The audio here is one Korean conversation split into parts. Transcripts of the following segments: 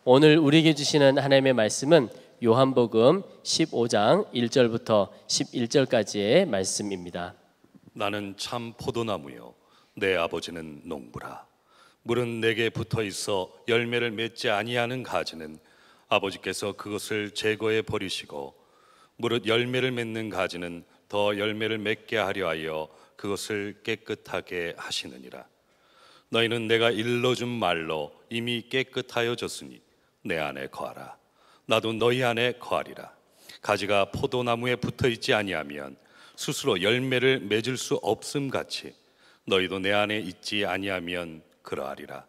오늘 우리에게 주시는 하나님의 말씀은 요한복음 15장 1절부터 11절까지의 말씀입니다. 나는 참 포도나무요 내 아버지는 농부라. 물은 내게 붙어 있어 열매를 맺지 아니하는 가지는 아버지께서 그것을 제거해 버리시고, 무릇 열매를 맺는 가지는 더 열매를 맺게 하려 하여 그것을 깨끗하게 하시느니라. 너희는 내가 일러준 말로 이미 깨끗하여졌으니 내 안에 거하라. 나도 너희 안에 거하리라. 가지가 포도나무에 붙어 있지 아니하면 스스로 열매를 맺을 수 없음 같이 너희도 내 안에 있지 아니하면 그러하리라.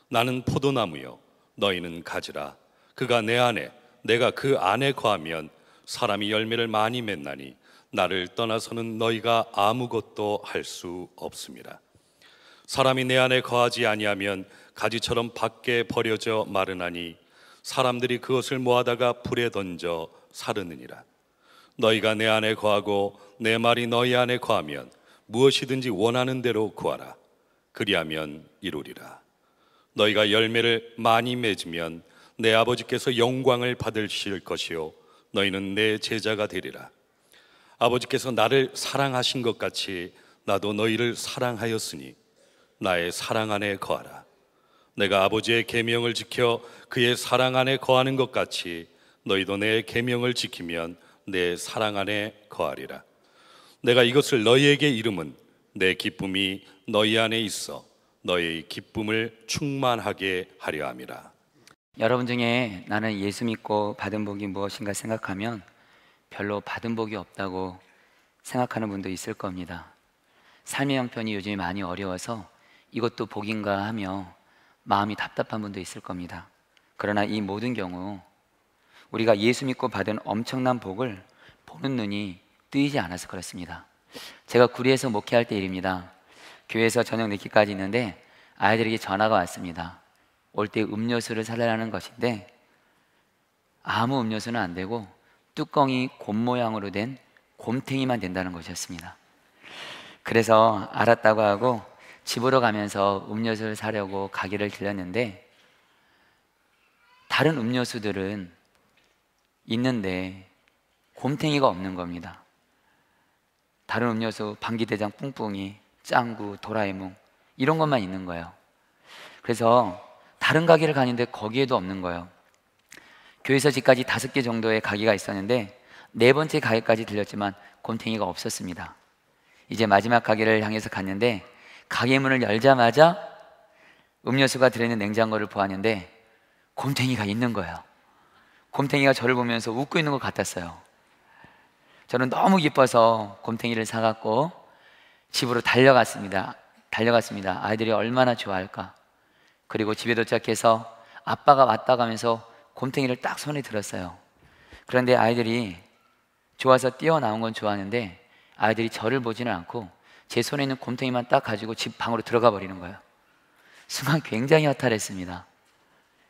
나는 포도나무요 너희는 가지라. 그가 내 안에 내가 그 안에 거하면 사람이 열매를 많이 맺나니 나를 떠나서는 너희가 아무것도 할 수 없습니다. 사람이 내 안에 거하지 아니하면 가지처럼 밖에 버려져 마르나니 사람들이 그것을 모아다가 불에 던져 사르느니라. 너희가 내 안에 거하고 내 말이 너희 안에 거하면 무엇이든지 원하는 대로 구하라. 그리하면 이루리라. 너희가 열매를 많이 맺으면 내 아버지께서 영광을 받으실 것이요 너희는 내 제자가 되리라. 아버지께서 나를 사랑하신 것 같이 나도 너희를 사랑하였으니 나의 사랑 안에 거하라. 내가 아버지의 계명을 지켜 그의 사랑 안에 거하는 것 같이 너희도 내 계명을 지키면 내 사랑 안에 거하리라. 내가 이것을 너희에게 이름은 내 기쁨이 너희 안에 있어 너희의 기쁨을 충만하게 하려 함이라. 여러분 중에 나는 예수 믿고 받은 복이 무엇인가 생각하면 별로 받은 복이 없다고 생각하는 분도 있을 겁니다. 삶의 형편이 요즘에 많이 어려워서 이것도 복인가 하며 마음이 답답한 분도 있을 겁니다. 그러나 이 모든 경우 우리가 예수 믿고 받은 엄청난 복을 보는 눈이 뜨이지 않아서 그렇습니다. 제가 구리에서 목회할 때 일입니다. 교회에서 저녁 늦게까지 있는데 아이들에게 전화가 왔습니다. 올 때 음료수를 사달라는 것인데 아무 음료수는 안 되고 뚜껑이 곰 모양으로 된 곰탱이만 된다는 것이었습니다. 그래서 알았다고 하고 집으로 가면서 음료수를 사려고 가게를 들렸는데 다른 음료수들은 있는데 곰탱이가 없는 겁니다. 다른 음료수 방귀대장 뿡뿡이, 짱구, 도라에몽 이런 것만 있는 거예요. 그래서 다른 가게를 가는데 거기에도 없는 거예요. 교회에서 집까지 5개 정도의 가게가 있었는데 4번째 가게까지 들렸지만 곰탱이가 없었습니다. 이제 마지막 가게를 향해서 갔는데 가게 문을 열자마자 음료수가 들어있는 냉장고를 보았는데 곰탱이가 있는 거예요. 곰탱이가 저를 보면서 웃고 있는 것 같았어요. 저는 너무 기뻐서 곰탱이를 사갖고 집으로 달려갔습니다. 아이들이 얼마나 좋아할까. 그리고 집에 도착해서 아빠가 왔다 가면서 곰탱이를 딱 손에 들었어요. 그런데 아이들이 좋아서 뛰어나온 건 좋아하는데 아이들이 저를 보지는 않고 제 손에 있는 곰탱이만 딱 가지고 집 방으로 들어가 버리는 거예요. 순간 굉장히 허탈했습니다.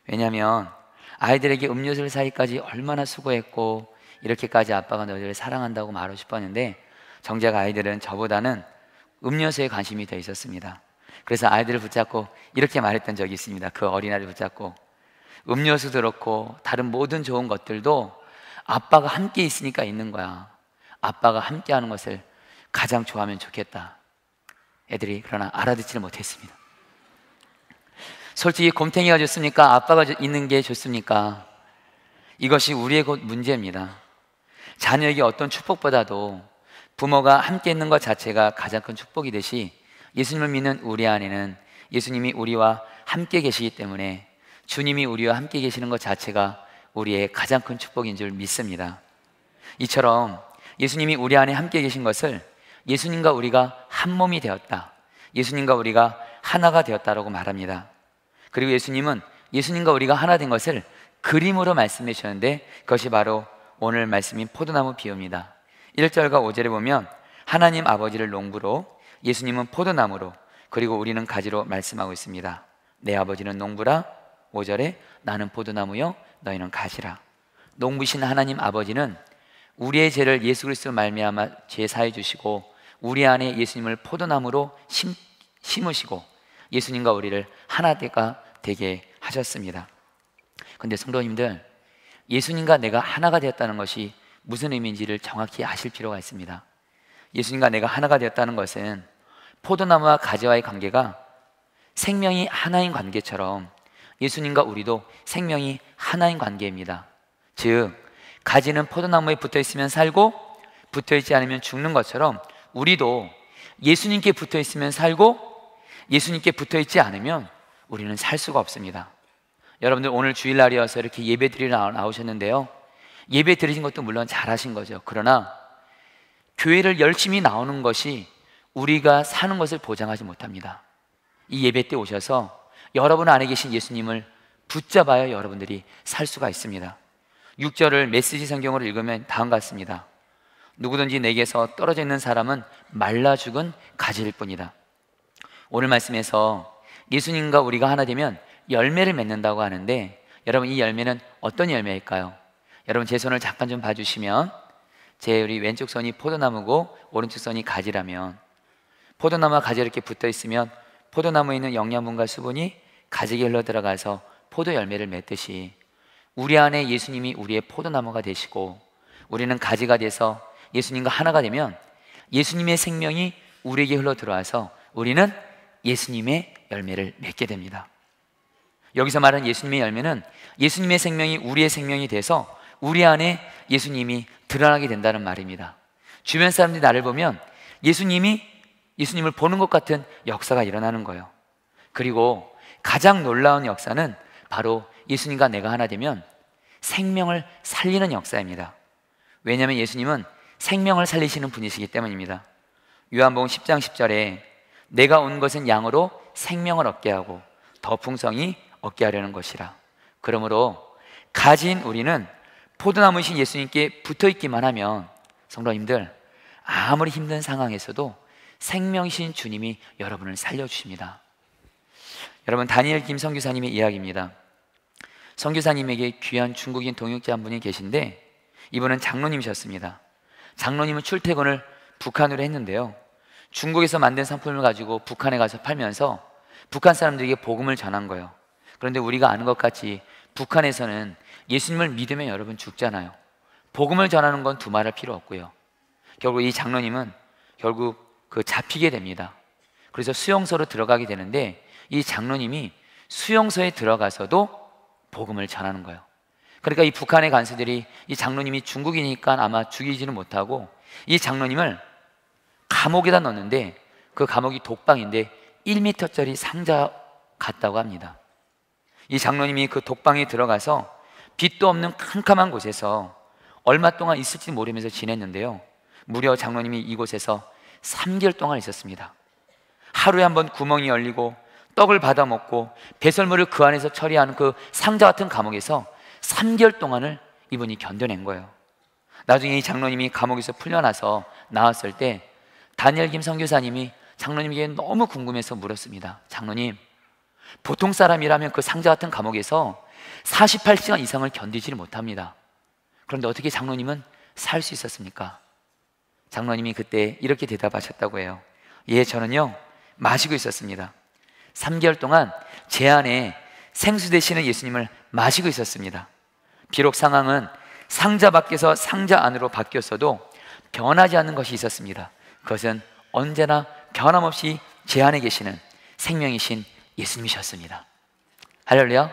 왜냐하면 아이들에게 음료수를 사기까지 얼마나 수고했고 이렇게까지 아빠가 너희들을 사랑한다고 말하고 싶었는데 정작 아이들은 저보다는 음료수에 관심이 더 있었습니다. 그래서 아이들을 붙잡고 이렇게 말했던 적이 있습니다. 그 어린아이를 붙잡고 음료수도 그렇고 다른 모든 좋은 것들도 아빠가 함께 있으니까 있는 거야. 아빠가 함께 하는 것을 가장 좋아하면 좋겠다. 애들이 그러나 알아듣지를 못했습니다. 솔직히 곰탱이가 좋습니까? 아빠가 있는 게 좋습니까? 이것이 우리의 곧 문제입니다. 자녀에게 어떤 축복보다도 부모가 함께 있는 것 자체가 가장 큰 축복이듯이 예수님을 믿는 우리 안에는 예수님이 우리와 함께 계시기 때문에 주님이 우리와 함께 계시는 것 자체가 우리의 가장 큰 축복인 줄 믿습니다. 이처럼 예수님이 우리 안에 함께 계신 것을 예수님과 우리가 한 몸이 되었다, 예수님과 우리가 하나가 되었다라고 말합니다. 그리고 예수님은 예수님과 우리가 하나 된 것을 그림으로 말씀해 주셨는데 그것이 바로 오늘 말씀인 포도나무 비유입니다. 1절과 5절에 보면 하나님 아버지를 농부로, 예수님은 포도나무로, 그리고 우리는 가지로 말씀하고 있습니다. 내 아버지는 농부라. 5절에 나는 포도나무요 너희는 가지라. 농부신 하나님 아버지는 우리의 죄를 예수 그리스도로 말미암아 죄 사해 주시고 우리 안에 예수님을 포도나무로 심으시고 예수님과 우리를 하나가 되게 하셨습니다. 근데 성도님들, 예수님과 내가 하나가 되었다는 것이 무슨 의미인지를 정확히 아실 필요가 있습니다. 예수님과 내가 하나가 되었다는 것은 포도나무와 가지와의 관계가 생명이 하나인 관계처럼 예수님과 우리도 생명이 하나인 관계입니다. 즉, 가지는 포도나무에 붙어 있으면 살고 붙어 있지 않으면 죽는 것처럼 우리도 예수님께 붙어 있으면 살고 예수님께 붙어 있지 않으면 우리는 살 수가 없습니다. 여러분들 오늘 주일날이어서 이렇게 예배 드리러 나오셨는데요, 예배 드리신 것도 물론 잘하신 거죠. 그러나 교회를 열심히 나오는 것이 우리가 사는 것을 보장하지 못합니다. 이 예배 때 오셔서 여러분 안에 계신 예수님을 붙잡아야 여러분들이 살 수가 있습니다. 6절을 메시지 성경으로 읽으면 다음과 같습니다. 누구든지 내게서 떨어져 있는 사람은 말라 죽은 가지일 뿐이다. 오늘 말씀에서 예수님과 우리가 하나 되면 열매를 맺는다고 하는데, 여러분 이 열매는 어떤 열매일까요? 여러분 제 손을 잠깐 좀 봐주시면, 우리 왼쪽 손이 포도나무고 오른쪽 손이 가지라면, 포도나무와 가지가 이렇게 붙어 있으면 포도나무에 있는 영양분과 수분이 가지에 흘러 들어가서 포도 열매를 맺듯이 우리 안에 예수님이 우리의 포도나무가 되시고 우리는 가지가 돼서 예수님과 하나가 되면 예수님의 생명이 우리에게 흘러 들어와서 우리는 예수님의 열매를 맺게 됩니다. 여기서 말하는 예수님의 열매는 예수님의 생명이 우리의 생명이 돼서 우리 안에 예수님이 드러나게 된다는 말입니다. 주변 사람들이 나를 보면 예수님을 보는 것 같은 역사가 일어나는 거예요. 그리고 가장 놀라운 역사는 바로 예수님과 내가 하나 되면 생명을 살리는 역사입니다. 왜냐하면 예수님은 생명을 살리시는 분이시기 때문입니다. 요한복음 10장 10절에 내가 온 것은 양으로 생명을 얻게 하고 더 풍성히 얻게 하려는 것이라. 그러므로 가진 우리는 포도나무이신 예수님께 붙어있기만 하면, 성도님들, 아무리 힘든 상황에서도 생명이신 주님이 여러분을 살려주십니다. 여러분, 다니엘 김 선교사님의 이야기입니다. 선교사님에게 귀한 중국인 동역자 한 분이 계신데, 이분은 장로님이셨습니다. 장로님은 출퇴근을 북한으로 했는데요, 중국에서 만든 상품을 가지고 북한에 가서 팔면서 북한 사람들에게 복음을 전한 거예요. 그런데 우리가 아는 것 같이 북한에서는 예수님을 믿으면 여러분 죽잖아요. 복음을 전하는 건 두말할 필요 없고요. 결국 이 장로님은 잡히게 됩니다. 그래서 수용소로 들어가게 되는데, 이 장로님이 수용소에 들어가서도 복음을 전하는 거예요. 그러니까 이 북한의 간수들이 이 장로님이 중국이니까 아마 죽이지는 못하고 이 장로님을 감옥에다 넣었는데, 그 감옥이 독방인데 1m짜리 상자 같다고 합니다. 이 장로님이 그 독방에 들어가서 빛도 없는 캄캄한 곳에서 얼마 동안 있을지 모르면서 지냈는데요, 무려 장로님이 이곳에서 3개월 동안 있었습니다. 하루에 한 번 구멍이 열리고 떡을 받아 먹고 배설물을 그 안에서 처리하는 그 상자 같은 감옥에서 3개월 동안을 이분이 견뎌낸 거예요. 나중에 이 장로님이 감옥에서 풀려나서 나왔을 때 다니엘 김 선교사님이 장로님에게 너무 궁금해서 물었습니다. 장로님, 보통 사람이라면 그 상자 같은 감옥에서 48시간 이상을 견디지를 못합니다. 그런데 어떻게 장로님은 살 수 있었습니까? 장로님이 그때 이렇게 대답하셨다고 해요. 예, 저는요 마시고 있었습니다. 3개월 동안 제 안에 생수 되시는 예수님을 마시고 있었습니다. 비록 상황은 상자 밖에서 상자 안으로 바뀌었어도 변하지 않는 것이 있었습니다. 그것은 언제나 변함없이 제 안에 계시는 생명이신 예수님이셨습니다. 할렐루야.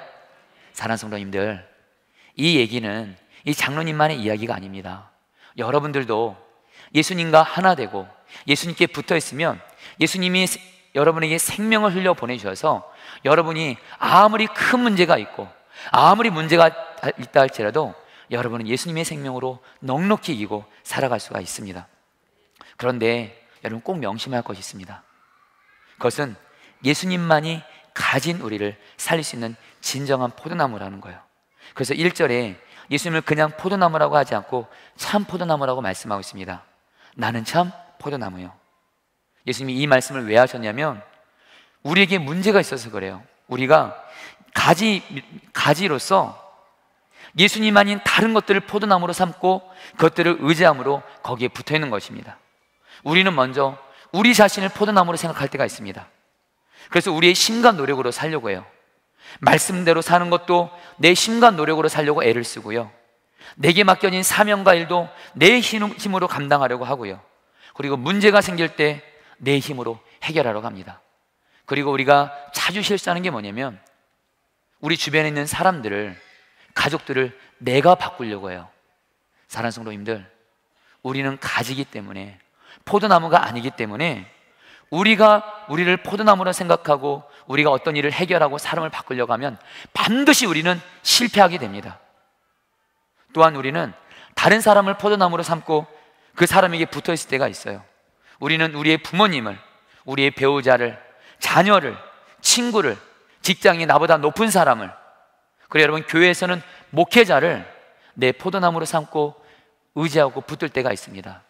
사랑하는 성도님들, 이 얘기는 이 장로님만의 이야기가 아닙니다. 여러분들도 예수님과 하나 되고 예수님께 붙어 있으면 예수님이 여러분에게 생명을 흘려 보내주셔서 여러분이 아무리 큰 문제가 있고 아무리 문제가 있다 할지라도 여러분은 예수님의 생명으로 넉넉히 이기고 살아갈 수가 있습니다. 그런데 여러분 꼭 명심할 것이 있습니다. 그것은 예수님만이 가진 우리를 살릴 수 있는 진정한 포도나무라는 거예요. 그래서 1절에 예수님을 그냥 포도나무라고 하지 않고 참 포도나무라고 말씀하고 있습니다. 나는 참 포도나무요. 예수님이 이 말씀을 왜 하셨냐면 우리에게 문제가 있어서 그래요. 우리가 가지로서 예수님 아닌 다른 것들을 포도나무로 삼고 그것들을 의지함으로 거기에 붙어 있는 것입니다. 우리는 먼저 우리 자신을 포도나무로 생각할 때가 있습니다. 그래서 우리의 힘과 노력으로 살려고 해요. 말씀대로 사는 것도 내 힘과 노력으로 살려고 애를 쓰고요, 내게 맡겨진 사명과 일도 내 힘으로 감당하려고 하고요, 그리고 문제가 생길 때 내 힘으로 해결하려고 합니다. 그리고 우리가 자주 실수하는 게 뭐냐면, 우리 주변에 있는 사람들을, 가족들을 내가 바꾸려고 해요. 사랑하는 성도님들, 우리는 가지기 때문에, 포도나무가 아니기 때문에, 우리가 우리를 포도나무로 생각하고 우리가 어떤 일을 해결하고 사람을 바꾸려고 하면 반드시 우리는 실패하게 됩니다. 또한 우리는 다른 사람을 포도나무로 삼고 그 사람에게 붙어 있을 때가 있어요. 우리는 우리의 부모님을, 우리의 배우자를, 자녀를, 친구를, 직장이 나보다 높은 사람을, 그리고 여러분 교회에서는 목회자를 내 포도나무로 삼고 의지하고 붙들 때가 있습니다.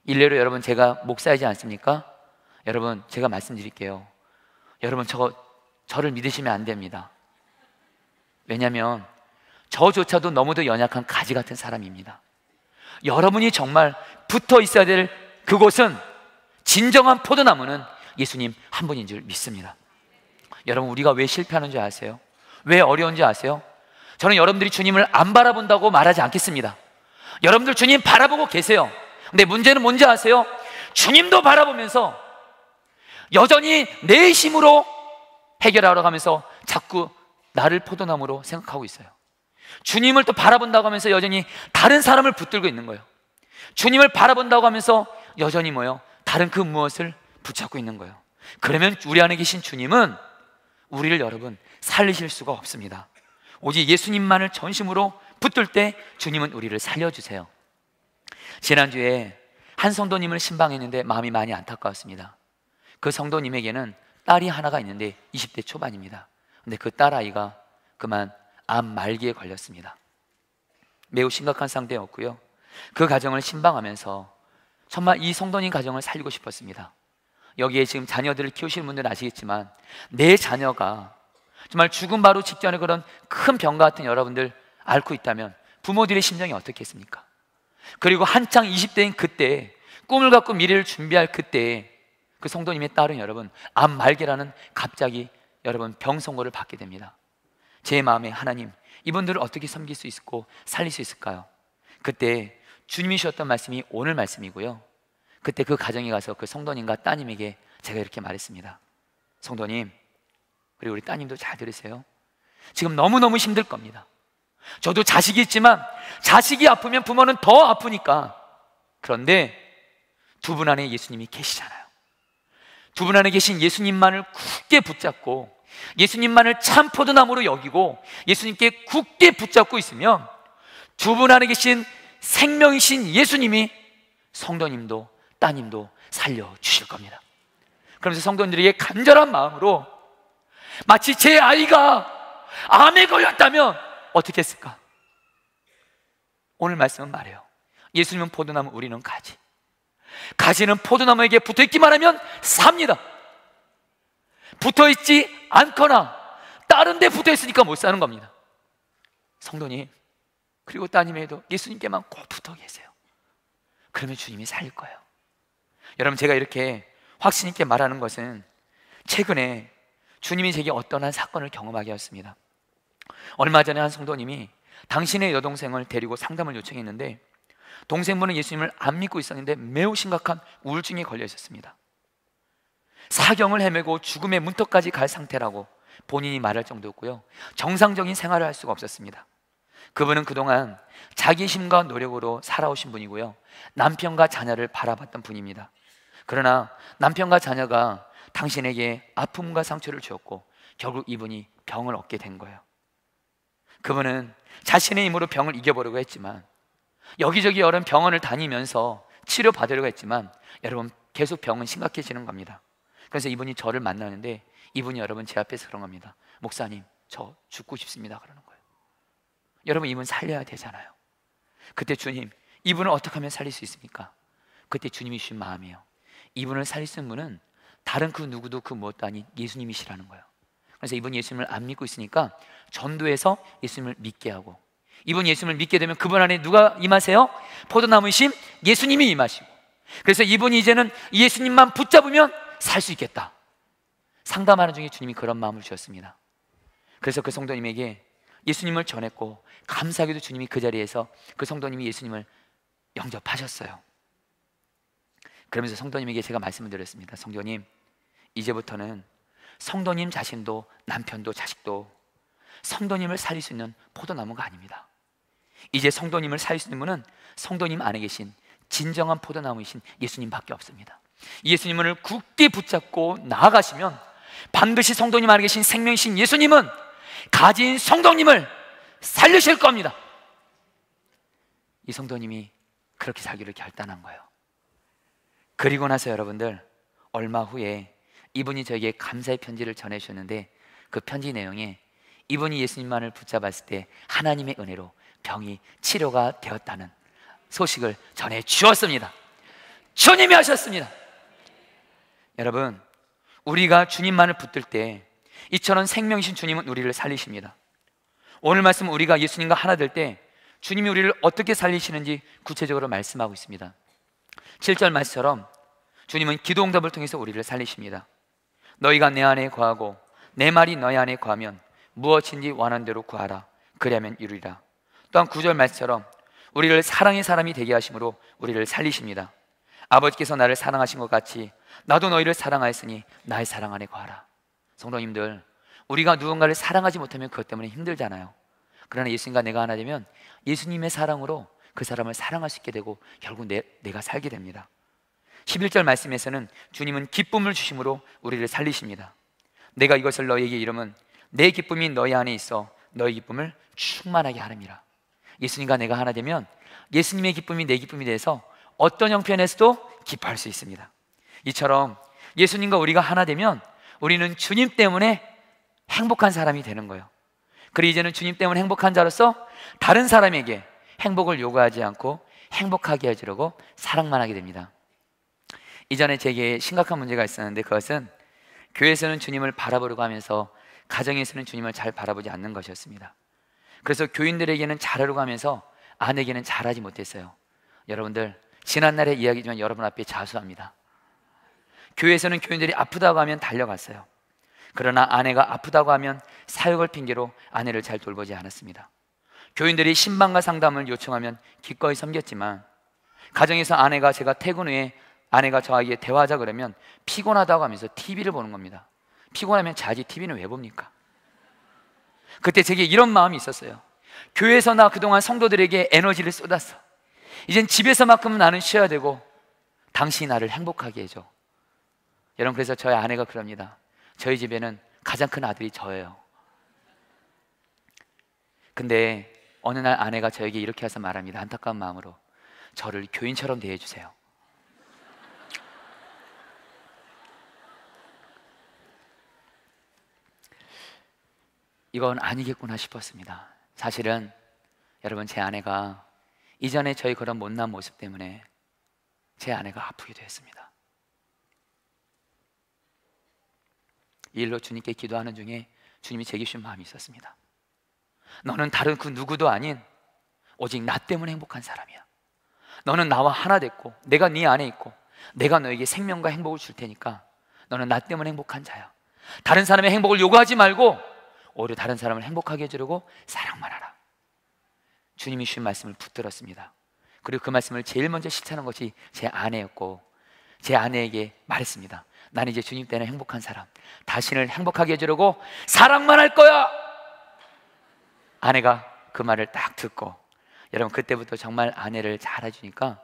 일례로 여러분, 제가 목사이지 않습니까? 여러분, 제가 말씀드릴게요. 여러분, 저를 믿으시면 안 됩니다. 왜냐하면 저조차도 너무도 연약한 가지 같은 사람입니다. 여러분이 정말 붙어 있어야 될 그곳은, 진정한 포도나무는 예수님 한 분인 줄 믿습니다. 여러분, 우리가 왜 실패하는 줄 아세요? 왜 어려운지 아세요? 저는 여러분들이 주님을 안 바라본다고 말하지 않겠습니다. 여러분들 주님 바라보고 계세요. 근데 문제는 뭔지 아세요? 주님도 바라보면서 여전히 내 힘으로 해결하러 가면서 자꾸 나를 포도나무로 생각하고 있어요. 주님을 또 바라본다고 하면서 여전히 다른 사람을 붙들고 있는 거예요. 주님을 바라본다고 하면서 여전히 뭐예요? 다른 그 무엇을 붙잡고 있는 거예요. 그러면 우리 안에 계신 주님은 우리를 여러분 살리실 수가 없습니다. 오직 예수님만을 전심으로 붙들 때 주님은 우리를 살려주세요. 지난주에 한 성도님을 신방했는데 마음이 많이 안타까웠습니다. 그 성도님에게는 딸이 하나가 있는데 20대 초반입니다. 근데 그 딸아이가 그만 암 말기에 걸렸습니다. 매우 심각한 상태였고요, 그 가정을 신방하면서 정말 이 성도님 가정을 살리고 싶었습니다. 여기에 지금 자녀들을 키우시는 분들은 아시겠지만, 내 자녀가 정말 죽음 바로 직전에 그런 큰 병 같은 여러분들 앓고 있다면 부모들의 심정이 어떻겠습니까? 그리고 한창 20대인 그때, 꿈을 갖고 미래를 준비할 그때 그 성도님의 딸은 여러분 암 말기라는 갑자기 여러분 병 선고를 받게 됩니다. 제 마음에, 하나님, 이분들을 어떻게 섬길 수 있고 살릴 수 있을까요? 그때 주님이 주셨던 말씀이 오늘 말씀이고요, 그때 그 가정에 가서 그 성도님과 따님에게 제가 이렇게 말했습니다. 성도님, 그리고 우리 따님도 잘 들으세요. 지금 너무너무 힘들 겁니다. 저도 자식이 있지만 자식이 아프면 부모는 더 아프니까. 그런데 두 분 안에 예수님이 계시잖아요. 두 분 안에 계신 예수님만을 굳게 붙잡고, 예수님만을 참 포도나무로 여기고 예수님께 굳게 붙잡고 있으면 두 분 안에 계신 생명이신 예수님이 성도님도 따님도 살려주실 겁니다. 그러면서 성도님들에게 간절한 마음으로, 마치 제 아이가 암에 걸렸다면 어떻게 했을까? 오늘 말씀은 말해요. 예수님은 포도나무, 우리는 가지. 가지는 포도나무에게 붙어있기만 하면 삽니다. 붙어있지 않거나 다른 데 붙어있으니까 못 사는 겁니다. 성도님, 그리고 따님에도 예수님께만 꼭 붙어 계세요. 그러면 주님이 살릴 거예요. 여러분, 제가 이렇게 확신 있게 말하는 것은 최근에 주님이 제게 어떤 한 사건을 경험하게 하였습니다. 얼마 전에 한 성도님이 당신의 여동생을 데리고 상담을 요청했는데, 동생분은 예수님을 안 믿고 있었는데 매우 심각한 우울증에 걸려 있었습니다. 사경을 헤매고 죽음의 문턱까지 갈 상태라고 본인이 말할 정도였고요, 정상적인 생활을 할 수가 없었습니다. 그분은 그동안 자기 힘과 노력으로 살아오신 분이고요, 남편과 자녀를 바라봤던 분입니다. 그러나 남편과 자녀가 당신에게 아픔과 상처를 주었고 결국 이분이 병을 얻게 된 거예요. 그분은 자신의 힘으로 병을 이겨보려고 했지만, 여기저기 여러 병원을 다니면서 치료받으려고 했지만 여러분 계속 병은 심각해지는 겁니다. 그래서 이분이 저를 만나는데, 이분이 여러분 제 앞에서 그런 겁니다. 목사님, 저 죽고 싶습니다 그러는 거예요. 여러분, 이분 살려야 되잖아요. 그때 주님, 이분을 어떻게 하면 살릴 수 있습니까? 그때 주님이 주신 마음이에요. 이분을 살릴 수 있는 분은 다른 그 누구도 그 무엇도 아닌 예수님이시라는 거예요. 그래서 이분 예수님을 안 믿고 있으니까 전도해서 예수님을 믿게 하고, 이분 예수님을 믿게 되면 그분 안에 누가 임하세요? 포도나무이신 예수님이 임하시고, 그래서 이분이 이제는 예수님만 붙잡으면 살 수 있겠다. 상담하는 중에 주님이 그런 마음을 주셨습니다. 그래서 그 성도님에게 예수님을 전했고, 감사하게도 주님이 그 자리에서 그 성도님이 예수님을 영접하셨어요. 그러면서 성도님에게 제가 말씀을 드렸습니다. 성도님, 이제부터는 성도님 자신도 남편도 자식도 성도님을 살릴 수 있는 포도나무가 아닙니다. 이제 성도님을 살릴 수 있는 분은 성도님 안에 계신 진정한 포도나무이신 예수님밖에 없습니다. 예수님을 굳게 붙잡고 나아가시면 반드시 성도님 안에 계신 생명이신 예수님은 가진 성도님을 살리실 겁니다. 이 성도님이 그렇게 살기를 결단한 거예요. 그리고 나서 여러분들, 얼마 후에 이분이 저에게 감사의 편지를 전해주셨는데, 그 편지 내용에 이분이 예수님만을 붙잡았을 때 하나님의 은혜로 병이 치료가 되었다는 소식을 전해 주었습니다. 주님이 하셨습니다. 여러분, 우리가 주님만을 붙들 때 이처럼 생명이신 주님은 우리를 살리십니다. 오늘 말씀, 우리가 예수님과 하나 될 때 주님이 우리를 어떻게 살리시는지 구체적으로 말씀하고 있습니다. 7절 말씀처럼 주님은 기도 응답을 통해서 우리를 살리십니다. 너희가 내 안에 거하고 내 말이 너희 안에 거하면 무엇인지 원하는 대로 구하라, 그리하면 이루리라. 또한 9절 말씀처럼 우리를 사랑의 사람이 되게 하심으로 우리를 살리십니다. 아버지께서 나를 사랑하신 것 같이 나도 너희를 사랑하였으니 나의 사랑 안에 거하라. 성도님들, 우리가 누군가를 사랑하지 못하면 그것 때문에 힘들잖아요. 그러나 예수님과 내가 하나 되면 예수님의 사랑으로 그 사람을 사랑할 수 있게 되고 결국 내가 살게 됩니다. 11절 말씀에서는 주님은 기쁨을 주심으로 우리를 살리십니다. 내가 이것을 너희에게 이름은 내 기쁨이 너희 안에 있어 너희 기쁨을 충만하게 하름이라. 예수님과 내가 하나 되면 예수님의 기쁨이 내 기쁨이 돼서 어떤 형편에서도 기뻐할 수 있습니다. 이처럼 예수님과 우리가 하나 되면 우리는 주님 때문에 행복한 사람이 되는 거예요. 그리고 이제는 주님 때문에 행복한 자로서 다른 사람에게 행복을 요구하지 않고 행복하게 해주려고 사랑만 하게 됩니다. 이전에 제게 심각한 문제가 있었는데, 그것은 교회에서는 주님을 바라보려고 하면서 가정에서는 주님을 잘 바라보지 않는 것이었습니다. 그래서 교인들에게는 잘하려고 하면서 아내에게는 잘하지 못했어요. 여러분들, 지난날의 이야기지만 여러분 앞에 자수합니다. 교회에서는 교인들이 아프다고 하면 달려갔어요. 그러나 아내가 아프다고 하면 사역을 핑계로 아내를 잘 돌보지 않았습니다. 교인들이 신방과 상담을 요청하면 기꺼이 섬겼지만, 가정에서 아내가 제가 퇴근 후에 아내가 저에게 대화하자 그러면 피곤하다고 하면서 TV를 보는 겁니다. 피곤하면 자지, TV는 왜 봅니까? 그때 제게 이런 마음이 있었어요. 교회에서 나 그동안 성도들에게 에너지를 쏟았어. 이젠 집에서만큼은 나는 쉬어야 되고 당신이 나를 행복하게 해줘. 여러분, 그래서 저희 아내가 그럽니다. 저희 집에는 가장 큰 아들이 저예요. 근데 어느 날 아내가 저에게 이렇게 해서 말합니다. 안타까운 마음으로, 저를 교인처럼 대해주세요. 이건 아니겠구나 싶었습니다. 사실은 여러분, 제 아내가 이전에 저희 그런 못난 모습 때문에 제 아내가 아프기도 했습니다. 이 일로 주님께 기도하는 중에 주님이 제게 주신 마음이 있었습니다. 너는 다른 그 누구도 아닌 오직 나 때문에 행복한 사람이야. 너는 나와 하나 됐고 내가 네 안에 있고 내가 너에게 생명과 행복을 줄 테니까 너는 나 때문에 행복한 자야. 다른 사람의 행복을 요구하지 말고 오히려 다른 사람을 행복하게 해주려고 사랑만 하라. 주님이 주신 말씀을 붙들었습니다. 그리고 그 말씀을 제일 먼저 실천한 것이 제 아내였고, 제 아내에게 말했습니다. 난 이제 주님 때는 행복한 사람, 당신을 행복하게 해주려고 사랑만 할 거야. 아내가 그 말을 딱 듣고, 여러분, 그때부터 정말 아내를 잘 해주니까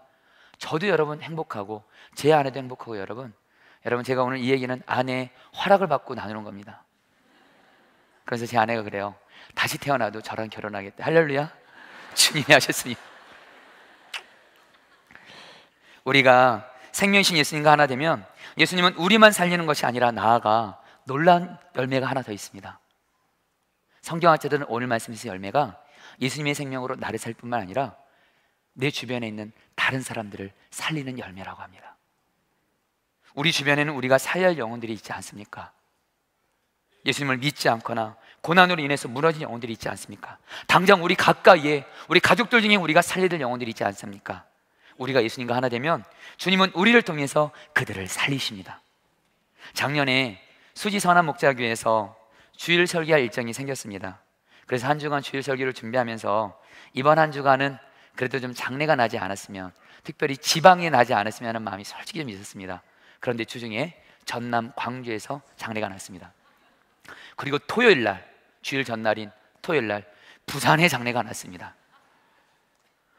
저도 여러분 행복하고 제 아내도 행복하고, 여러분 제가 오늘 이 얘기는 아내의 허락을 받고 나누는 겁니다. 그래서 제 아내가 그래요. 다시 태어나도 저랑 결혼하겠다. 할렐루야. 주님이 하셨으니. 우리가 생명이신 예수님과 하나 되면 예수님은 우리만 살리는 것이 아니라 나아가 놀라운 열매가 하나 더 있습니다. 성경학자들은 오늘 말씀에서 열매가 예수님의 생명으로 나를 살 뿐만 아니라 내 주변에 있는 다른 사람들을 살리는 열매라고 합니다. 우리 주변에는 우리가 살려야 할 영혼들이 있지 않습니까? 예수님을 믿지 않거나 고난으로 인해서 무너진 영혼들이 있지 않습니까? 당장 우리 가까이에 우리 가족들 중에 우리가 살려야 될 영혼들이 있지 않습니까? 우리가 예수님과 하나 되면 주님은 우리를 통해서 그들을 살리십니다. 작년에 수지선한 목자교회에서 주일 설교할 일정이 생겼습니다. 그래서 한 주간 주일 설교를 준비하면서 이번 한 주간은 그래도 좀 장례가 나지 않았으면, 특별히 지방에 나지 않았으면 하는 마음이 솔직히 좀 있었습니다. 그런데 주중에 전남 광주에서 장례가 났습니다. 그리고 토요일 날, 주일 전날인 토요일 날 부산에 장례가 났습니다.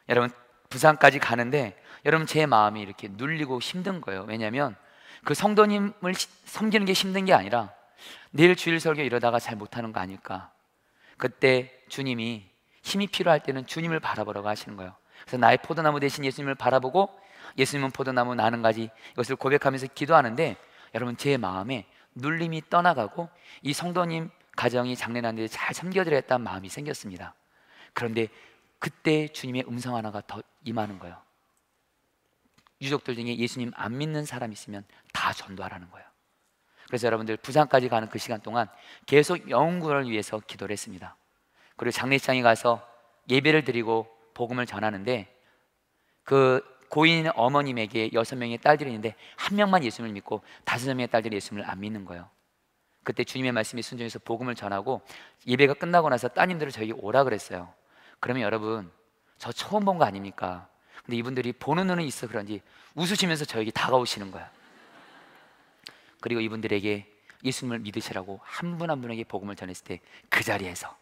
여러분, 부산까지 가는데 여러분 제 마음이 이렇게 눌리고 힘든 거예요. 왜냐하면 그 성도님을 섬기는 게 힘든 게 아니라 내일 주일 설교 이러다가 잘 못하는 거 아닐까. 그때 주님이 힘이 필요할 때는 주님을 바라보라고 하시는 거예요. 그래서 나의 포도나무 대신 예수님을 바라보고 예수님은 포도나무 나는 가지, 이것을 고백하면서 기도하는데 여러분 제 마음에 눌림이 떠나가고 이 성도님 가정이 장례났는데 잘 섬겨드려야겠다는 마음이 생겼습니다. 그런데 그때 주님의 음성 하나가 더 임하는 거예요. 유족들 중에 예수님 안 믿는 사람 있으면 다 전도하라는 거예요. 그래서 여러분들 부산까지 가는 그 시간 동안 계속 영혼구원을 위해서 기도를 했습니다. 그리고 장례식장에 가서 예배를 드리고 복음을 전하는데 그 고인 어머님에게 6명의 딸들이 있는데 한 명만 예수님을 믿고 5명의 딸들이 예수님을 안 믿는 거예요. 그때 주님의 말씀에 순종해서 복음을 전하고 예배가 끝나고 나서 따님들을 저에게 오라 그랬어요. 그러면 여러분 저 처음 본 거 아닙니까? 근데 이분들이 보는 눈은 있어 그런지 웃으시면서 저에게 다가오시는 거야. 그리고 이분들에게 예수님을 믿으시라고 한 분 한 분에게 복음을 전했을 때 그 자리에서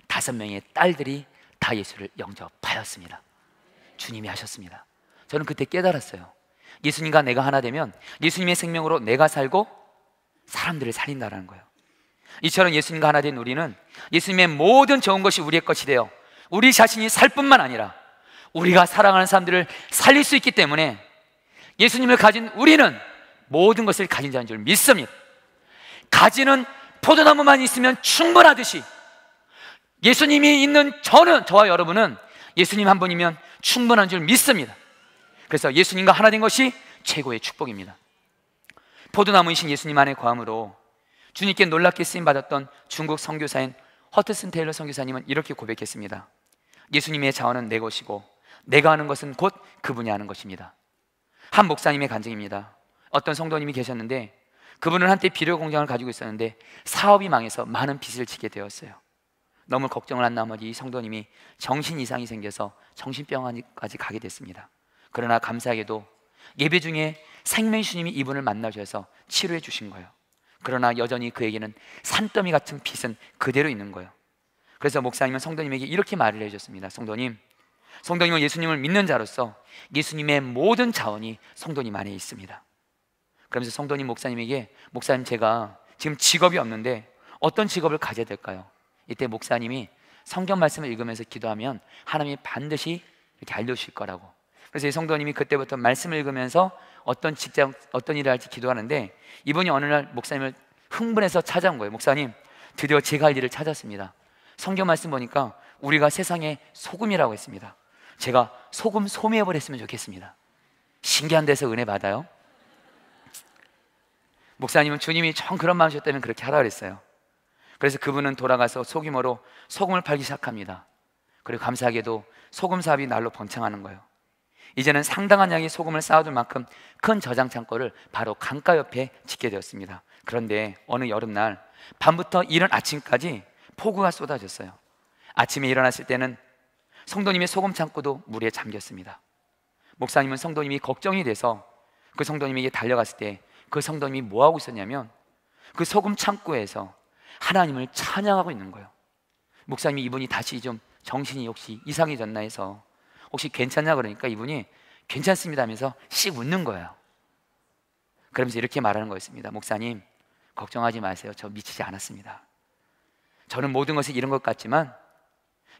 5명의 딸들이 다 예수를 영접하였습니다. 주님이 하셨습니다. 저는 그때 깨달았어요. 예수님과 내가 하나 되면 예수님의 생명으로 내가 살고 사람들을 살린다는 거예요. 이처럼 예수님과 하나 된 우리는 예수님의 모든 좋은 것이 우리의 것이 되어 우리 자신이 살 뿐만 아니라 우리가 사랑하는 사람들을 살릴 수 있기 때문에 예수님을 가진 우리는 모든 것을 가진 자인 줄 믿습니다. 가지는 포도나무만 있으면 충분하듯이 예수님이 있는 저와 여러분은 예수님 한 분이면 충분한 줄 믿습니다. 그래서 예수님과 하나 된 것이 최고의 축복입니다. 포도나무이신 예수님 안에 거함으로 주님께 놀랍게 쓰임받았던 중국 선교사인 허트슨 테일러 선교사님은 이렇게 고백했습니다. 예수님의 자원은 내 것이고 내가 하는 것은 곧 그분이 하는 것입니다. 한 목사님의 간증입니다. 어떤 성도님이 계셨는데 그분은 한때 비료 공장을 가지고 있었는데 사업이 망해서 많은 빚을 지게 되었어요. 너무 걱정을 한 나머지 이 성도님이 정신 이상이 생겨서 정신병원까지 가게 됐습니다. 그러나 감사하게도 예배 중에 생명주님이 이분을 만나셔서 치료해 주신 거예요. 그러나 여전히 그에게는 산더미 같은 빚은 그대로 있는 거예요. 그래서 목사님은 성도님에게 이렇게 말을 해줬습니다. 성도님은 예수님을 믿는 자로서 예수님의 모든 자원이 성도님 안에 있습니다. 그러면서 성도님 목사님에게 목사님 제가 지금 직업이 없는데 어떤 직업을 가져야 될까요? 이때 목사님이 성경 말씀을 읽으면서 기도하면 하나님이 반드시 이렇게 알려주실 거라고. 그래서 이 성도님이 그때부터 말씀을 읽으면서 어떤 직장, 어떤 일을 할지 기도하는데 이분이 어느 날 목사님을 흥분해서 찾아온 거예요. 목사님 드디어 제가 할 일을 찾았습니다. 성경 말씀 보니까 우리가 세상의 소금이라고 했습니다. 제가 소금 소매해버렸으면 좋겠습니다. 신기한 데서 은혜 받아요. 목사님은 주님이 정 그런 마음이셨다면 그렇게 하라 그랬어요. 그래서 그분은 돌아가서 소규모로 소금을 팔기 시작합니다. 그리고 감사하게도 소금 사업이 날로 번창하는 거예요. 이제는 상당한 양의 소금을 쌓아둘 만큼 큰 저장 창고를 바로 강가 옆에 짓게 되었습니다. 그런데 어느 여름날 밤부터 이른 아침까지 폭우가 쏟아졌어요. 아침에 일어났을 때는 성도님의 소금 창고도 물에 잠겼습니다. 목사님은 성도님이 걱정이 돼서 그 성도님에게 달려갔을 때 그 성도님이 뭐하고 있었냐면 그 소금 창고에서 하나님을 찬양하고 있는 거예요. 목사님이 이분이 다시 좀 정신이 혹시 이상해졌나 해서 혹시 괜찮냐 그러니까 이분이 괜찮습니다 하면서 씩 웃는 거예요. 그러면서 이렇게 말하는 거였습니다. 목사님 걱정하지 마세요. 저 미치지 않았습니다. 저는 모든 것을 잃은 것 같지만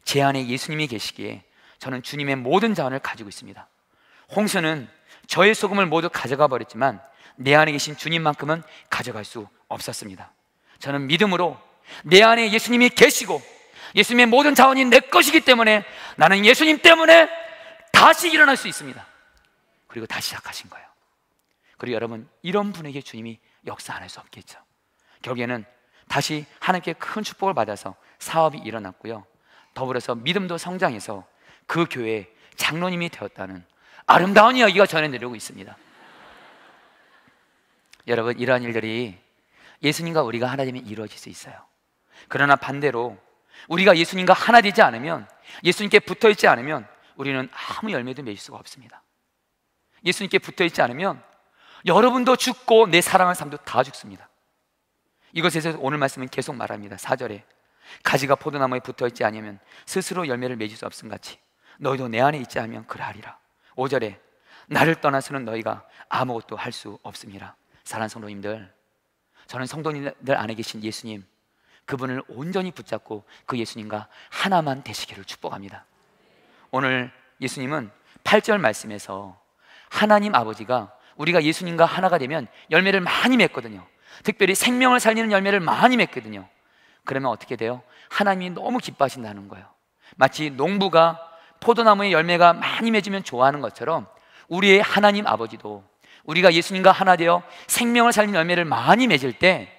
제 안에 예수님이 계시기에 저는 주님의 모든 자원을 가지고 있습니다. 홍수는 저의 소금을 모두 가져가 버렸지만 내 안에 계신 주님만큼은 가져갈 수 없었습니다. 저는 믿음으로 내 안에 예수님이 계시고 예수님의 모든 자원이 내 것이기 때문에 나는 예수님 때문에 다시 일어날 수 있습니다. 그리고 다시 시작하신 거예요. 그리고 여러분 이런 분에게 주님이 역사 안 할 수 없겠죠. 결국에는 다시 하나님께 큰 축복을 받아서 사업이 일어났고요. 더불어서 믿음도 성장해서 그 교회의 장로님이 되었다는 아름다운 이야기가 전해내려고 있습니다. 여러분 이러한 일들이 예수님과 우리가 하나 되면 이루어질 수 있어요. 그러나 반대로 우리가 예수님과 하나 되지 않으면, 예수님께 붙어 있지 않으면 우리는 아무 열매도 맺을 수가 없습니다. 예수님께 붙어 있지 않으면 여러분도 죽고 내 사랑하는 사람도 다 죽습니다. 이것에서 오늘 말씀은 계속 말합니다. 4절에 가지가 포도나무에 붙어 있지 않으면 스스로 열매를 맺을 수 없음 같이 너희도 내 안에 있지 않으면 그러하리라. 5절에 나를 떠나서는 너희가 아무것도 할 수 없음이라. 사랑하는 성도님들, 저는 성도님들 안에 계신 예수님, 그분을 온전히 붙잡고 그 예수님과 하나만 되시기를 축복합니다. 오늘 예수님은 8절 말씀에서 하나님 아버지가 우리가 예수님과 하나가 되면 열매를 많이 맺거든요. 특별히 생명을 살리는 열매를 많이 맺거든요. 그러면 어떻게 돼요? 하나님이 너무 기뻐하신다는 거예요. 마치 농부가 포도나무의 열매가 많이 맺으면 좋아하는 것처럼 우리의 하나님 아버지도 우리가 예수님과 하나 되어 생명을 살리는 열매를 많이 맺을 때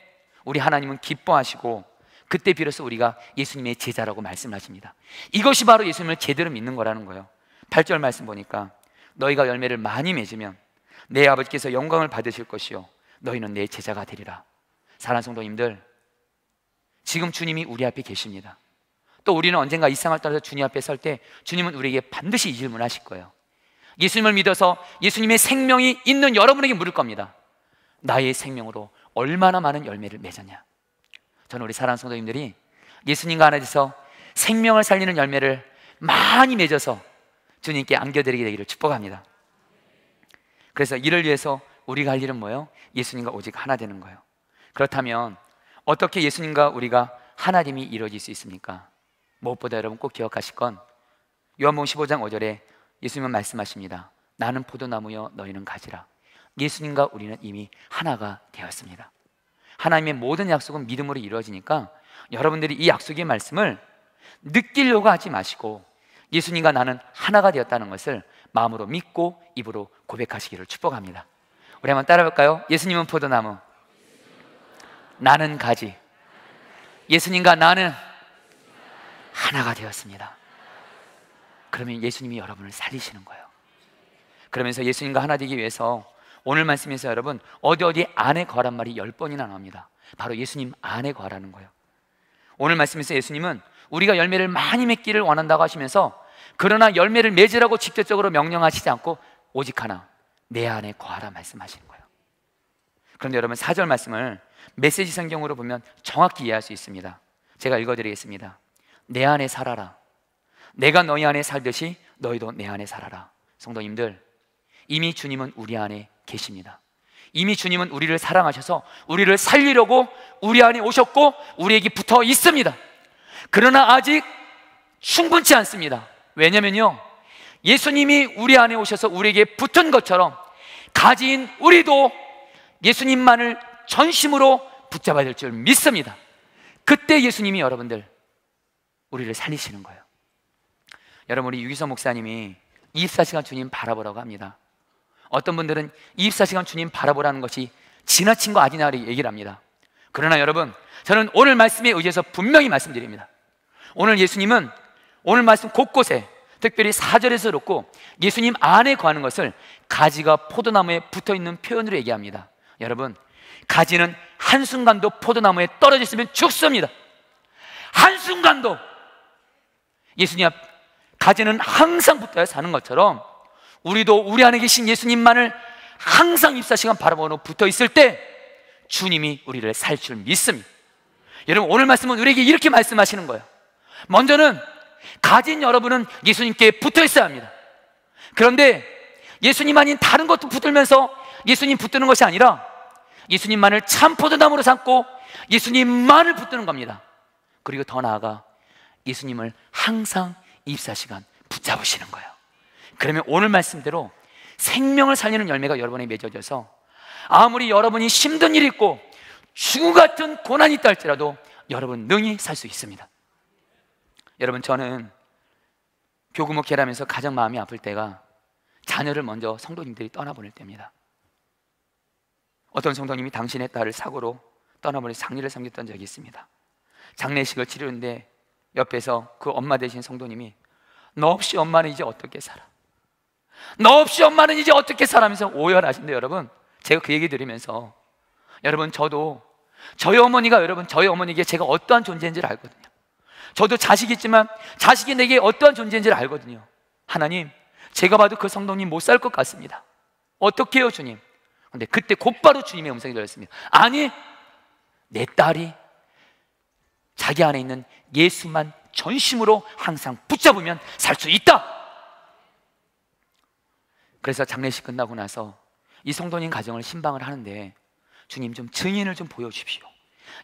우리 하나님은 기뻐하시고 그때 비로소 우리가 예수님의 제자라고 말씀하십니다. 이것이 바로 예수님을 제대로 믿는 거라는 거예요. 8절 말씀 보니까 너희가 열매를 많이 맺으면 내 아버지께서 영광을 받으실 것이요 너희는 내 제자가 되리라. 사랑하는 성도님들, 지금 주님이 우리 앞에 계십니다. 또 우리는 언젠가 이 세상을 떠나서 주님 앞에 설 때 주님은 우리에게 반드시 이 질문을 하실 거예요. 예수님을 믿어서 예수님의 생명이 있는 여러분에게 물을 겁니다. 나의 생명으로 얼마나 많은 열매를 맺었냐. 저는 우리 사랑하는 성도님들이 예수님과 하나 돼서 생명을 살리는 열매를 많이 맺어서 주님께 안겨드리게 되기를 축복합니다. 그래서 이를 위해서 우리가 할 일은 뭐예요? 예수님과 오직 하나 되는 거예요. 그렇다면 어떻게 예수님과 우리가 하나됨이 이루어질 수 있습니까? 무엇보다 여러분 꼭 기억하실 건 요한복음 15장 5절에 예수님은 말씀하십니다. 나는 포도나무여 너희는 가지라. 예수님과 우리는 이미 하나가 되었습니다. 하나님의 모든 약속은 믿음으로 이루어지니까 여러분들이 이 약속의 말씀을 느끼려고 하지 마시고 예수님과 나는 하나가 되었다는 것을 마음으로 믿고 입으로 고백하시기를 축복합니다. 우리 한번 따라 볼까요? 예수님은 포도나무, 나는 가지. 예수님과 나는 하나가 되었습니다. 그러면 예수님이 여러분을 살리시는 거예요. 그러면서 예수님과 하나 되기 위해서 오늘 말씀에서 여러분 어디 안에 거란 말이 10번이나 나옵니다. 바로 예수님 안에 거라는 거예요. 오늘 말씀에서 예수님은 우리가 열매를 많이 맺기를 원한다고 하시면서 그러나 열매를 맺으라고 직접적으로 명령하시지 않고 오직 하나, 내 안에 거하라 말씀하시는 거예요. 그런데 여러분 4절 말씀을 메시지 성경으로 보면 정확히 이해할 수 있습니다. 제가 읽어드리겠습니다. 내 안에 살아라. 내가 너희 안에 살듯이 너희도 내 안에 살아라. 성도님들, 이미 주님은 우리 안에 계십니다. 이미 주님은 우리를 사랑하셔서 우리를 살리려고 우리 안에 오셨고 우리에게 붙어 있습니다. 그러나 아직 충분치 않습니다. 왜냐면요, 예수님이 우리 안에 오셔서 우리에게 붙은 것처럼 가진 우리도 예수님만을 전심으로 붙잡아야 될 줄 믿습니다. 그때 예수님이 여러분들 우리를 살리시는 거예요. 여러분, 우리 유기서 목사님이 24시간 주님 바라보라고 합니다. 어떤 분들은 24시간 주님 바라보라는 것이 지나친 거 아니냐 얘기를 합니다. 그러나 여러분, 저는 오늘 말씀에 의지해서 분명히 말씀드립니다. 오늘 예수님은 오늘 말씀 곳곳에 특별히 4절에서 그렇고 예수님 안에 거하는 것을 가지가 포도나무에 붙어있는 표현으로 얘기합니다. 여러분, 가지는 한순간도 포도나무에 떨어져 있으면 죽습니다. 한순간도. 예수님 앞 가지는 항상 붙어야 사는 것처럼 우리도 우리 안에 계신 예수님만을 항상 24시간 바라보고 붙어 있을 때 주님이 우리를 살 줄 믿습니다. 여러분, 오늘 말씀은 우리에게 이렇게 말씀하시는 거예요. 먼저는 가진 여러분은 예수님께 붙어 있어야 합니다. 그런데 예수님 아닌 다른 것도 붙들면서 예수님 붙드는 것이 아니라 예수님만을 참 포도나무로 삼고 예수님만을 붙드는 겁니다. 그리고 더 나아가 예수님을 항상 24시간 붙잡으시는 거예요. 그러면 오늘 말씀대로 생명을 살리는 열매가 여러분에 맺어져서 아무리 여러분이 힘든 일이 있고 죽음 같은 고난이 있다 할지라도 여러분 능히 살 수 있습니다. 여러분, 저는 교구 목회하면서 가장 마음이 아플 때가 자녀를 먼저 성도님들이 떠나보낼 때입니다. 어떤 성도님이 당신의 딸을 사고로 떠나보내서 장례를 섬겼던 적이 있습니다. 장례식을 치르는데 옆에서 그 엄마 되신 성도님이 너 없이 엄마는 이제 어떻게 살아? 너 없이 엄마는 이제 어떻게 살아? 하면서 오열하신데 여러분, 제가 그 얘기 들으면서 여러분, 저도 저희 어머니가, 여러분, 저희 어머니에게 제가 어떠한 존재인지를 알거든요. 저도 자식이 있지만 자식이 내게 어떠한 존재인지를 알거든요. 하나님, 제가 봐도 그 성도님 못 살 것 같습니다. 어떻게 해요, 주님? 근데 그때 곧바로 주님의 음성이 들렸습니다. 아니, 내 딸이 자기 안에 있는 예수만 전심으로 항상 붙잡으면 살 수 있다. 그래서 장례식 끝나고 나서 이 성도님 가정을 신방을 하는데, 주님 좀 증인을 좀 보여주십시오.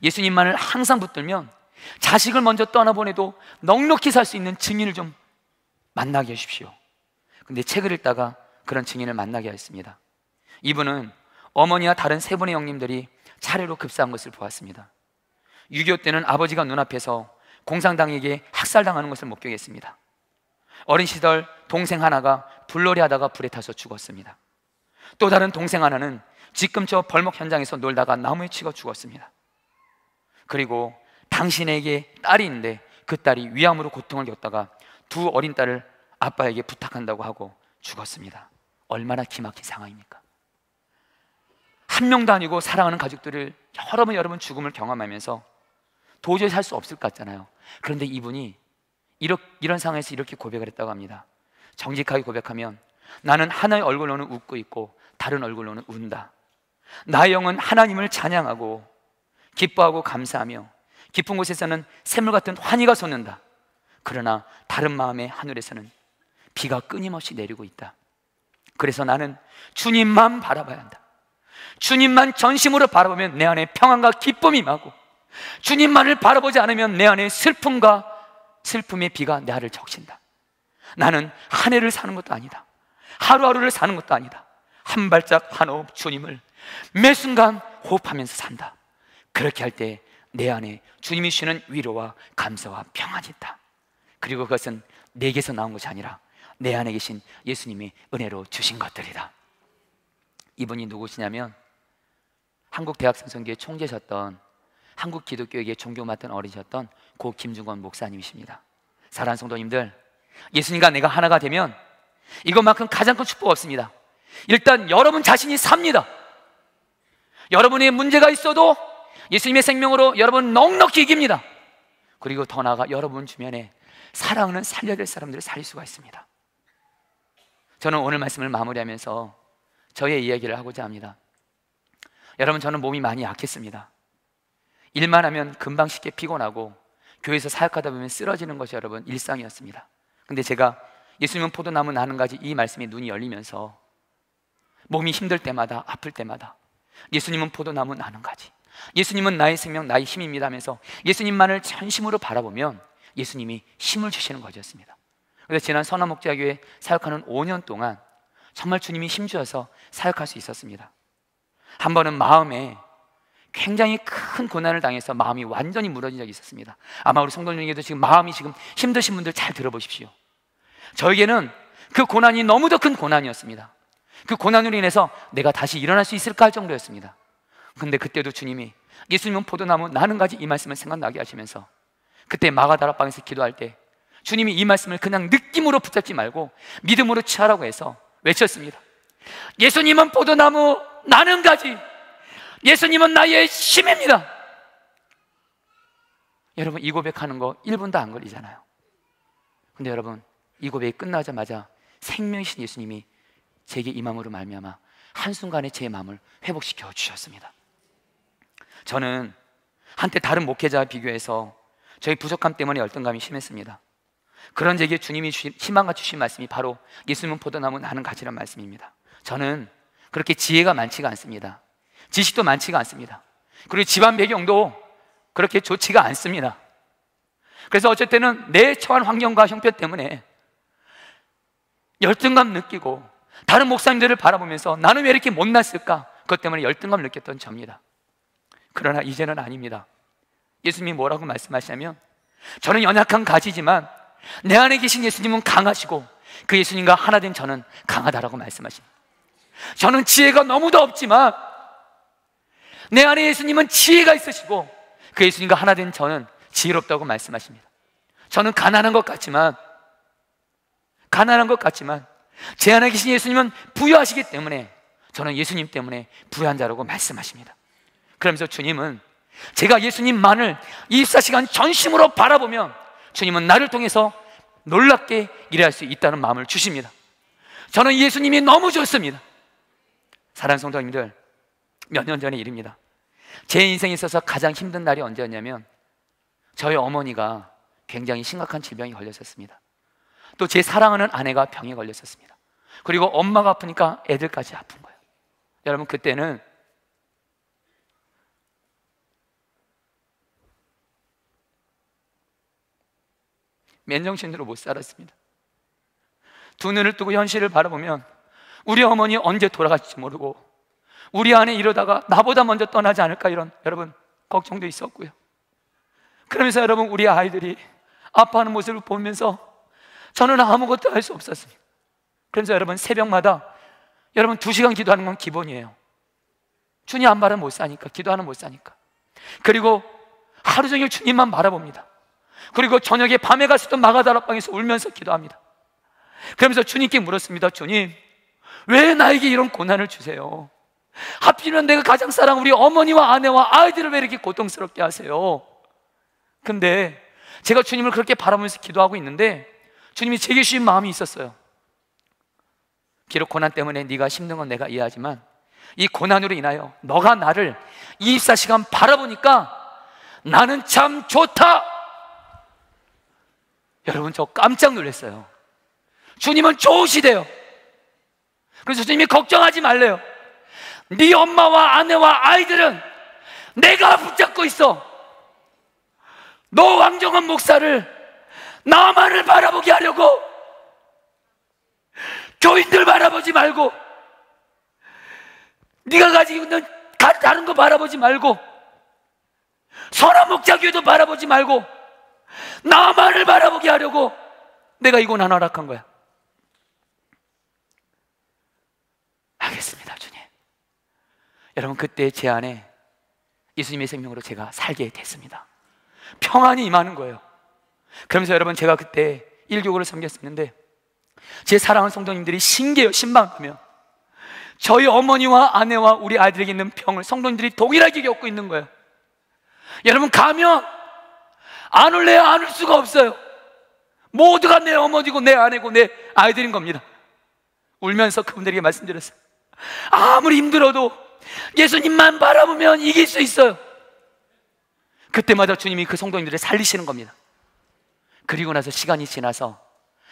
예수님만을 항상 붙들면 자식을 먼저 떠나보내도 넉넉히 살 수 있는 증인을 좀 만나게 해주십시오. 근데 책을 읽다가 그런 증인을 만나게 했습니다. 이분은 어머니와 다른 세 분의 형님들이 차례로 급사한 것을 보았습니다. 6.25 때는 아버지가 눈앞에서 공산당에게 학살당하는 것을 목격했습니다. 어린 시절 동생 하나가 불놀이 하다가 불에 타서 죽었습니다. 또 다른 동생 하나는 집 근처 벌목 현장에서 놀다가 나무에 치고 죽었습니다. 그리고 당신에게 딸이 있는데 그 딸이 위암으로 고통을 겪다가 두 어린 딸을 아빠에게 부탁한다고 하고 죽었습니다. 얼마나 기막힌 상황입니까? 한 명도 아니고 사랑하는 가족들을 여러 번 죽음을 경험하면서 도저히 살 수 없을 것 같잖아요. 그런데 이분이 이런 상황에서 이렇게 고백을 했다고 합니다. 정직하게 고백하면, 나는 하나의 얼굴로는 웃고 있고 다른 얼굴로는 운다. 나의 영은 하나님을 찬양하고 기뻐하고 감사하며 깊은 곳에서는 샘물 같은 환희가 솟는다. 그러나 다른 마음의 하늘에서는 비가 끊임없이 내리고 있다. 그래서 나는 주님만 바라봐야 한다. 주님만 전심으로 바라보면 내 안에 평안과 기쁨이 임하고, 주님만을 바라보지 않으면 내 안에 슬픔의 비가 내 안을 적신다. 나는 한 해를 사는 것도 아니다. 하루하루를 사는 것도 아니다. 한 발짝 한 호흡 주님을 매 순간 호흡하면서 산다. 그렇게 할 때 내 안에 주님이 주시는 위로와 감사와 평안이 있다. 그리고 그것은 내게서 나온 것이 아니라 내 안에 계신 예수님이 은혜로 주신 것들이다. 이분이 누구시냐면 한국 대학생선교회 총재셨던, 한국 기독교에게 종교 맡은 어리셨던 고 김중건 목사님이십니다. 사랑하는 성도님들, 예수님과 내가 하나가 되면 이것만큼 가장 큰 축복 없습니다. 일단 여러분 자신이 삽니다. 여러분의 문제가 있어도 예수님의 생명으로 여러분 넉넉히 이깁니다. 그리고 더 나아가 여러분 주변에 사랑하는 살려야 될 사람들을 살릴 수가 있습니다. 저는 오늘 말씀을 마무리하면서 저의 이야기를 하고자 합니다. 여러분, 저는 몸이 많이 약했습니다. 일만 하면 금방 쉽게 피곤하고 교회에서 사역하다 보면 쓰러지는 것이 여러분 일상이었습니다. 근데 제가 예수님은 포도나무 나는 가지 이 말씀에 눈이 열리면서 몸이 힘들 때마다, 아플 때마다 예수님은 포도나무 나는 가지, 예수님은 나의 생명, 나의 힘입니다 하면서 예수님만을 전심으로 바라보면 예수님이 힘을 주시는 것이었습니다. 그래서 지난 선화목자교회 사역하는 5년 동안 정말 주님이 힘주셔서 사역할 수 있었습니다. 한 번은 마음에 굉장히 큰 고난을 당해서 마음이 완전히 무너진 적이 있었습니다. 아마 우리 성도님에게도 지금 마음이 지금 힘드신 분들 잘 들어보십시오. 저에게는 그 고난이 너무도 큰 고난이었습니다. 그 고난으로 인해서 내가 다시 일어날 수 있을까 할 정도였습니다. 근데 그때도 주님이 예수님은 포도나무 나는 가지 이 말씀을 생각나게 하시면서 그때 마가다락방에서 기도할 때 주님이 이 말씀을 그냥 느낌으로 붙잡지 말고 믿음으로 취하라고 해서 외쳤습니다. 예수님은 포도나무 나는 가지, 예수님은 나의 힘입니다. 여러분, 이 고백하는 거 1분도 안 걸리잖아요. 근데 여러분, 이 고백이 끝나자마자 생명이신 예수님이 제게 이 마음으로 말미암아 한순간에 제 마음을 회복시켜 주셨습니다. 저는 한때 다른 목회자와 비교해서 저희 부족함 때문에 열등감이 심했습니다. 그런 제게 주님이 희망과 주신 말씀이 바로 예수님은 포도나무 나는 가지란 말씀입니다. 저는 그렇게 지혜가 많지가 않습니다. 지식도 많지가 않습니다. 그리고 집안 배경도 그렇게 좋지가 않습니다. 그래서 어쩔 때는 내 처한 환경과 형편 때문에 열등감 느끼고 다른 목사님들을 바라보면서 나는 왜 이렇게 못났을까? 그것 때문에 열등감을 느꼈던 저입니다. 그러나 이제는 아닙니다. 예수님이 뭐라고 말씀하시냐면, 저는 연약한 가지지만 내 안에 계신 예수님은 강하시고 그 예수님과 하나 된 저는 강하다라고 말씀하십니다. 저는 지혜가 너무도 없지만 내 안에 예수님은 지혜가 있으시고 그 예수님과 하나 된 저는 지혜롭다고 말씀하십니다. 저는 가난한 것 같지만 제 안에 계신 예수님은 부유하시기 때문에 저는 예수님 때문에 부유한 자라고 말씀하십니다. 그러면서 주님은 제가 예수님만을 24시간 전심으로 바라보면 주님은 나를 통해서 놀랍게 일할 수 있다는 마음을 주십니다. 저는 예수님이 너무 좋습니다. 사랑하는 성도님들, 몇 년 전의 일입니다. 제 인생에 있어서 가장 힘든 날이 언제였냐면 저희 어머니가 굉장히 심각한 질병이 걸렸었습니다. 또 제 사랑하는 아내가 병에 걸렸었습니다. 그리고 엄마가 아프니까 애들까지 아픈 거예요. 여러분, 그때는 맨정신으로 못 살았습니다. 두 눈을 뜨고 현실을 바라보면 우리 어머니 언제 돌아가실지 모르고 우리 아내 이러다가 나보다 먼저 떠나지 않을까, 이런 여러분 걱정도 있었고요. 그러면서 여러분, 우리 아이들이 아파하는 모습을 보면서 저는 아무것도 할 수 없었습니다. 그래서 여러분, 새벽마다 여러분 2시간 기도하는 건 기본이에요. 주님 안 바라면 못 사니까, 기도하는 못 사니까. 그리고 하루 종일 주님만 바라봅니다. 그리고 저녁에 밤에 갔을 때 마가다락방에서 울면서 기도합니다. 그러면서 주님께 물었습니다. 주님, 왜 나에게 이런 고난을 주세요? 하필이면 내가 가장 사랑하는 우리 어머니와 아내와 아이들을 왜 이렇게 고통스럽게 하세요? 근데 제가 주님을 그렇게 바라보면서 기도하고 있는데 주님이 제게 주신 마음이 있었어요. 비록 고난 때문에 네가 힘든 건 내가 이해하지만 이 고난으로 인하여 너가 나를 24시간 바라보니까 나는 참 좋다. 여러분, 저 깜짝 놀랐어요. 주님은 좋으시대요. 그래서 주님이 걱정하지 말래요. 네 엄마와 아내와 아이들은 내가 붙잡고 있어. 너 왕정원 목사를, 나만을 바라보게 하려고 교인들 바라보지 말고, 네가 가지고 있는 다른 거 바라보지 말고, 선한 목자교회도 바라보지 말고 나만을 바라보게 하려고 내가 이 고난 허락한 거야. 알겠습니다, 주님. 여러분, 그때 제 안에 예수님의 생명으로 제가 살게 됐습니다. 평안이 임하는 거예요. 그러면서 여러분, 제가 그때 1교구를 섬겼었는데 제 사랑하는 성도님들이 신기해요. 신방하면 저희 어머니와 아내와 우리 아이들에게 있는 병을 성도님들이 동일하게 겪고 있는 거예요. 여러분, 가면 안 울래요? 안 울 수가 없어요. 모두가 내 어머니고 내 아내고 내 아이들인 겁니다. 울면서 그분들에게 말씀드렸어요. 아무리 힘들어도 예수님만 바라보면 이길 수 있어요. 그때마다 주님이 그 성도님들을 살리시는 겁니다. 그리고 나서 시간이 지나서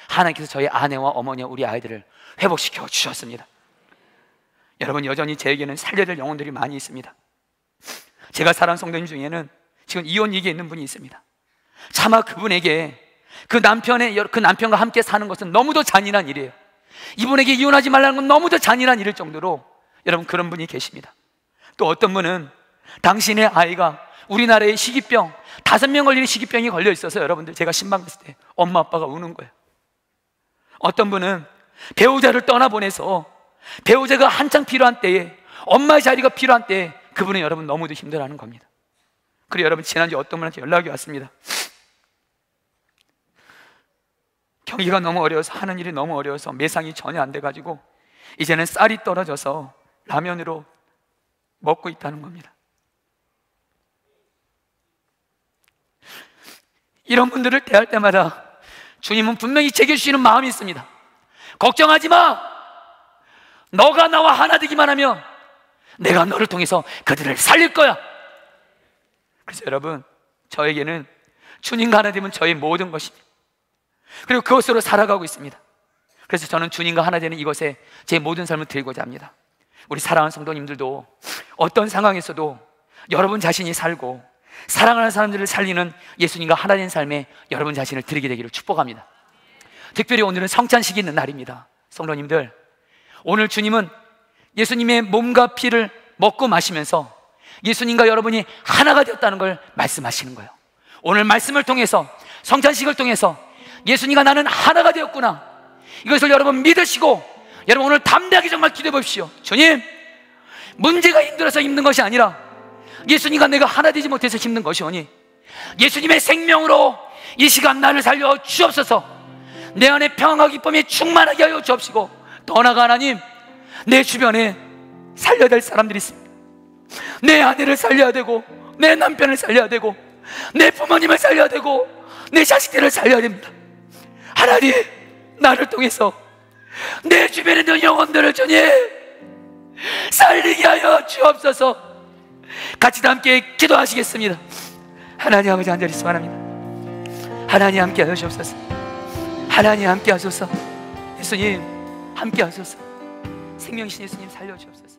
하나님께서 저희 아내와 어머니와 우리 아이들을 회복시켜 주셨습니다. 여러분, 여전히 저에게는 살려야 될 영혼들이 많이 있습니다. 제가 사랑하는 성도님 중에는 지금 이혼 얘기에 있는 분이 있습니다. 차마 그분에게 그 남편과 함께 사는 것은 너무도 잔인한 일이에요. 이분에게 이혼하지 말라는 건 너무도 잔인한 일일 정도로 여러분, 그런 분이 계십니다. 또 어떤 분은 당신의 아이가 우리나라의 시기병, 5명 걸리는 시기병이 걸려 있어서 여러분들, 제가 신방 갔을 때 엄마 아빠가 우는 거예요. 어떤 분은 배우자를 떠나보내서 배우자가 한창 필요한 때에, 엄마의 자리가 필요한 때에 그분은 여러분 너무도 힘들어하는 겁니다. 그리고 여러분, 지난주에 어떤 분한테 연락이 왔습니다. 경기가 너무 어려워서, 하는 일이 너무 어려워서 매상이 전혀 안 돼가지고 이제는 쌀이 떨어져서 라면으로 먹고 있다는 겁니다. 이런 분들을 대할 때마다 주님은 분명히 제게 주시는 마음이 있습니다. 걱정하지 마. 너가 나와 하나 되기만 하면 내가 너를 통해서 그들을 살릴 거야. 그래서 여러분, 저에게는 주님과 하나 되면 저의 모든 것입니다. 그리고 그것으로 살아가고 있습니다. 그래서 저는 주님과 하나 되는 이것에 제 모든 삶을 드리고자 합니다. 우리 사랑하는 성도님들도 어떤 상황에서도 여러분 자신이 살고 사랑하는 사람들을 살리는 예수님과 하나 된 삶에 여러분 자신을 드리게 되기를 축복합니다. 특별히 오늘은 성찬식이 있는 날입니다. 성도님들, 오늘 주님은 예수님의 몸과 피를 먹고 마시면서 예수님과 여러분이 하나가 되었다는 걸 말씀하시는 거예요. 오늘 말씀을 통해서, 성찬식을 통해서 예수님과 나는 하나가 되었구나, 이것을 여러분 믿으시고 여러분 오늘 담대하게 정말 기도해 보십시오. 주님, 문제가 힘들어서 힘든 것이 아니라 예수님과 내가 하나 되지 못해서 힘든 것이오니 예수님의 생명으로 이 시간 나를 살려 주옵소서. 내 안에 평안과 기쁨이 충만하게 하여 주옵시고, 더 나아가 하나님, 내 주변에 살려야 될 사람들이 있습니다. 내 아내를 살려야 되고 내 남편을 살려야 되고, 내 부모님을 살려야 되고, 내 자식들을 살려야 됩니다. 하나님, 나를 통해서 내 주변에 있는 영혼들을 주님 살리게 하여 주옵소서. 같이 다 함께 기도하시겠습니다. 하나님 아버지, 간절히 소원합니다. 하나님 함께 하시옵소서. 하나님 함께 하소서. 예수님 함께 하소서. 생명이신 예수님 살려주옵소서.